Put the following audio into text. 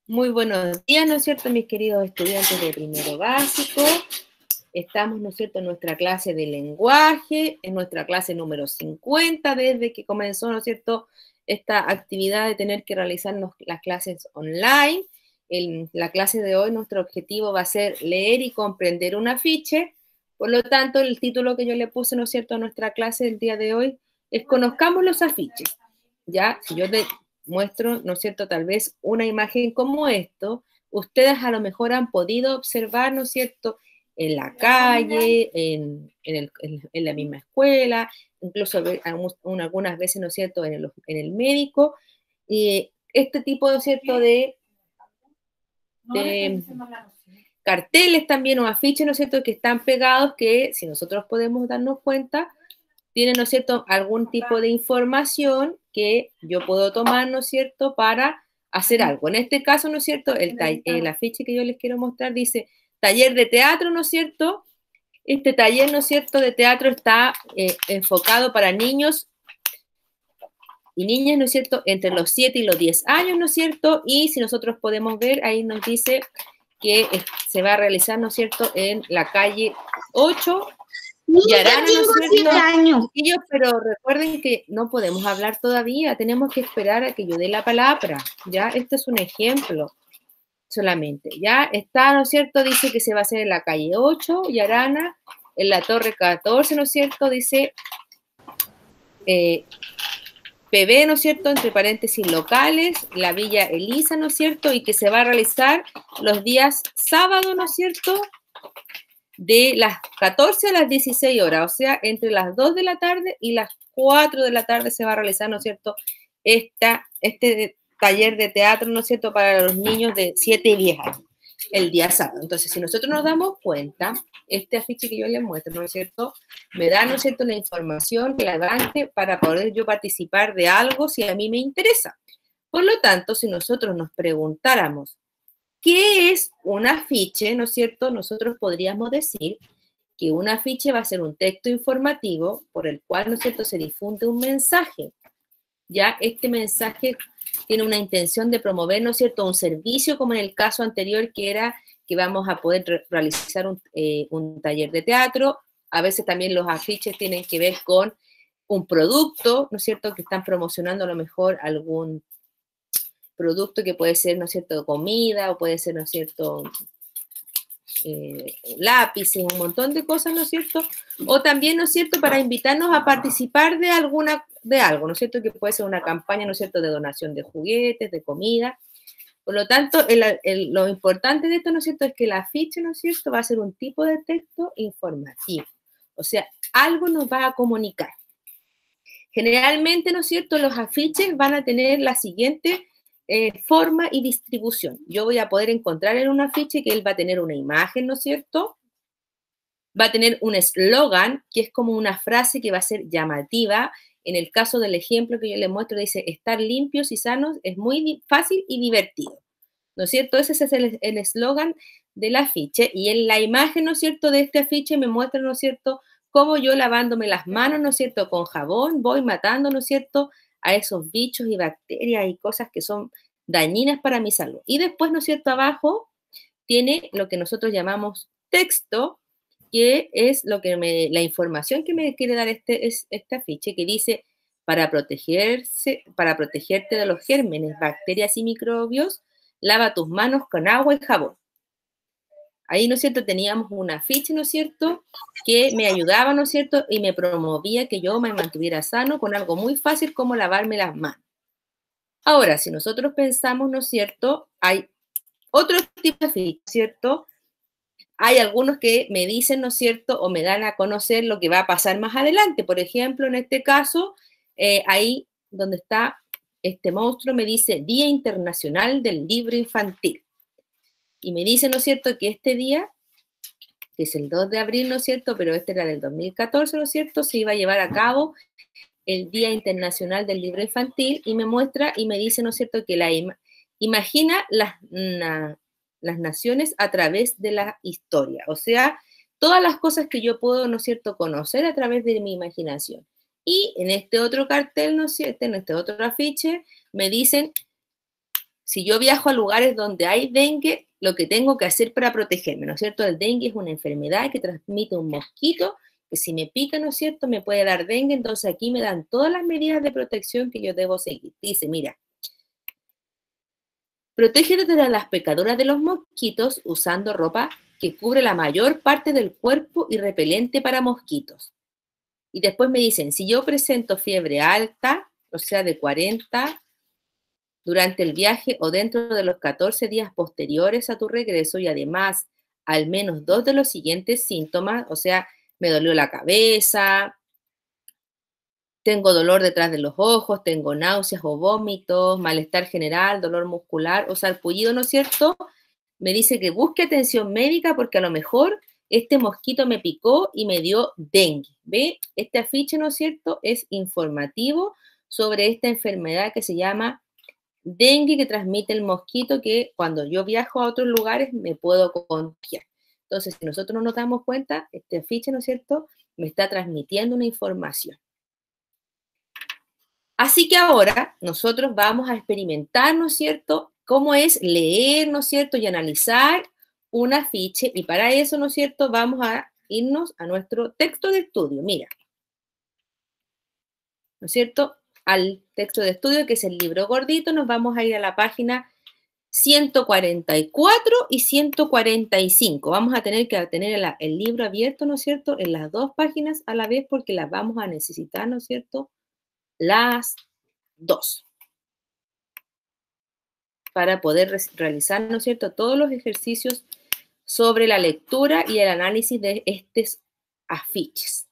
Muy buenos días, ¿no es cierto, mis queridos estudiantes de primero básico? Estamos, ¿no es cierto?, en nuestra clase de lenguaje, en nuestra clase número 50, desde que comenzó, ¿no es cierto?, esta actividad de tener que realizarnos las clases online. En la clase de hoy, nuestro objetivo va a ser leer y comprender un afiche. Por lo tanto, el título que yo le puse, ¿no es cierto?, a nuestra clase del día de hoy es Conozcamos los afiches. Ya, si yo le muestro, ¿no es cierto?, tal vez una imagen como esto, ustedes a lo mejor han podido observar, ¿no es cierto?, en la calle, en la misma escuela, incluso algunas veces, ¿no es cierto?, en el médico, y este tipo, ¿no es cierto?, de carteles también o afiches, ¿no es cierto?, que están pegados que, si nosotros podemos darnos cuenta, tienen, ¿no es cierto?, algún tipo de información que yo puedo tomar, ¿no es cierto?, para hacer algo. En este caso, ¿no es cierto?, el afiche que yo les quiero mostrar dice taller de teatro, ¿no es cierto? Este taller, ¿no es cierto?, de teatro está enfocado para niños y niñas, ¿no es cierto?, entre los 7 y los 10 años, ¿no es cierto? Y si nosotros podemos ver, ahí nos dice que se va a realizar, ¿no es cierto?, en la calle 8 y Arana, ¿no es cierto? 7 años. Chiquillos, pero recuerden que no podemos hablar todavía, tenemos que esperar a que yo dé la palabra, ¿ya? Este es un ejemplo solamente, ¿ya? Está, ¿no es cierto? Dice que se va a hacer en la calle 8 y Arana, en la torre 14, ¿no es cierto? Dice PB, ¿no es cierto?, entre paréntesis locales, la Villa Elisa, ¿no es cierto?, y que se va a realizar los días sábado, ¿no es cierto?, de las 14 a las 16 horas, o sea, entre las 2 de la tarde y las 4 de la tarde se va a realizar, ¿no es cierto?, este taller de teatro, ¿no es cierto?, para los niños de 7 y 10 años, el día sábado. Entonces, si nosotros nos damos cuenta, este afiche que yo les muestro, ¿no es cierto?, me da, ¿no es cierto?, la información relevante para poder yo participar de algo si a mí me interesa. Por lo tanto, si nosotros nos preguntáramos, ¿qué es un afiche? ¿No es cierto? Nosotros podríamos decir que un afiche va a ser un texto informativo por el cual, ¿no es cierto?, se difunde un mensaje. Ya este mensaje tiene una intención de promover, ¿no es cierto?, un servicio, como en el caso anterior que era que vamos a poder realizar un taller de teatro. A veces también los afiches tienen que ver con un producto, ¿no es cierto?, que están promocionando a lo mejor algún producto que puede ser, ¿no es cierto?, comida o puede ser, ¿no es cierto?, lápices, un montón de cosas, ¿no es cierto? O también, ¿no es cierto?, para invitarnos a participar de algo, ¿no es cierto?, que puede ser una campaña, ¿no es cierto?, de donación de juguetes, de comida. Por lo tanto, lo importante de esto, ¿no es cierto?, es que el afiche, ¿no es cierto?, va a ser un tipo de texto informativo. O sea, algo nos va a comunicar. Generalmente, ¿no es cierto?, los afiches van a tener la siguiente forma y distribución. Yo voy a poder encontrar en un afiche que él va a tener una imagen, ¿no es cierto? Va a tener un eslogan, que es como una frase que va a ser llamativa. En el caso del ejemplo que yo le muestro, dice, estar limpios y sanos es muy fácil y divertido, ¿no es cierto? Ese es el eslogan del afiche. Y en la imagen, ¿no es cierto?, de este afiche me muestra, ¿no es cierto?, cómo yo lavándome las manos, ¿no es cierto?, con jabón, voy matando, ¿no es cierto?, a esos bichos y bacterias y cosas que son dañinas para mi salud. Y después, ¿no es cierto?, abajo tiene lo que nosotros llamamos texto, que es la información que me quiere dar este afiche, que dice, para protegerte de los gérmenes, bacterias y microbios, lava tus manos con agua y jabón. Ahí, ¿no es cierto?, teníamos un afiche, ¿no es cierto?, que me ayudaba, ¿no es cierto?, y me promovía que yo me mantuviera sano con algo muy fácil como lavarme las manos. Ahora, si nosotros pensamos, ¿no es cierto?, hay otro tipo de afiche, ¿cierto? Hay algunos que me dicen, ¿no es cierto?, o me dan a conocer lo que va a pasar más adelante. Por ejemplo, en este caso, ahí donde está este monstruo, me dice Día Internacional del Libro Infantil. Y me dice, ¿no es cierto?, que este día, que es el 2 de abril, ¿no es cierto?, pero este era del 2014, ¿no es cierto?, se iba a llevar a cabo el Día Internacional del Libro Infantil y me muestra y me dice, ¿no es cierto?, que imagina las naciones a través de la historia. O sea, todas las cosas que yo puedo, ¿no es cierto?, conocer a través de mi imaginación. Y en este otro cartel, ¿no es cierto?, en este otro afiche, me dicen si yo viajo a lugares donde hay dengue, lo que tengo que hacer para protegerme, ¿no es cierto? El dengue es una enfermedad que transmite un mosquito, que si me pica, ¿no es cierto?, me puede dar dengue, entonces aquí me dan todas las medidas de protección que yo debo seguir. Dice, mira, protégete de las picaduras de los mosquitos usando ropa que cubre la mayor parte del cuerpo y repelente para mosquitos. Y después me dicen, si yo presento fiebre alta, o sea, de 40 durante el viaje o dentro de los 14 días posteriores a tu regreso y además al menos 2 de los siguientes síntomas, o sea, me dolió la cabeza, tengo dolor detrás de los ojos, tengo náuseas o vómitos, malestar general, dolor muscular o sarpullido, ¿no es cierto? Me dice que busque atención médica porque a lo mejor este mosquito me picó y me dio dengue. ¿Ve? Este afiche, ¿no es cierto?, es informativo sobre esta enfermedad que se llama dengue, que transmite el mosquito, que cuando yo viajo a otros lugares me puedo contagiar. Entonces, si nosotros no nos damos cuenta, este afiche, ¿no es cierto?, me está transmitiendo una información. Así que ahora nosotros vamos a experimentar, ¿no es cierto?, cómo es leer, ¿no es cierto?, y analizar un afiche. Y para eso, ¿no es cierto?, vamos a irnos a nuestro texto de estudio. Mira, ¿no es cierto?, al texto de estudio, que es el libro gordito, nos vamos a ir a la página 144 y 145. Vamos a tener que tener el libro abierto, ¿no es cierto?, en las dos páginas a la vez porque las vamos a necesitar, ¿no es cierto?, las dos, para poder realizar, ¿no es cierto?, todos los ejercicios sobre la lectura y el análisis de estos afiches.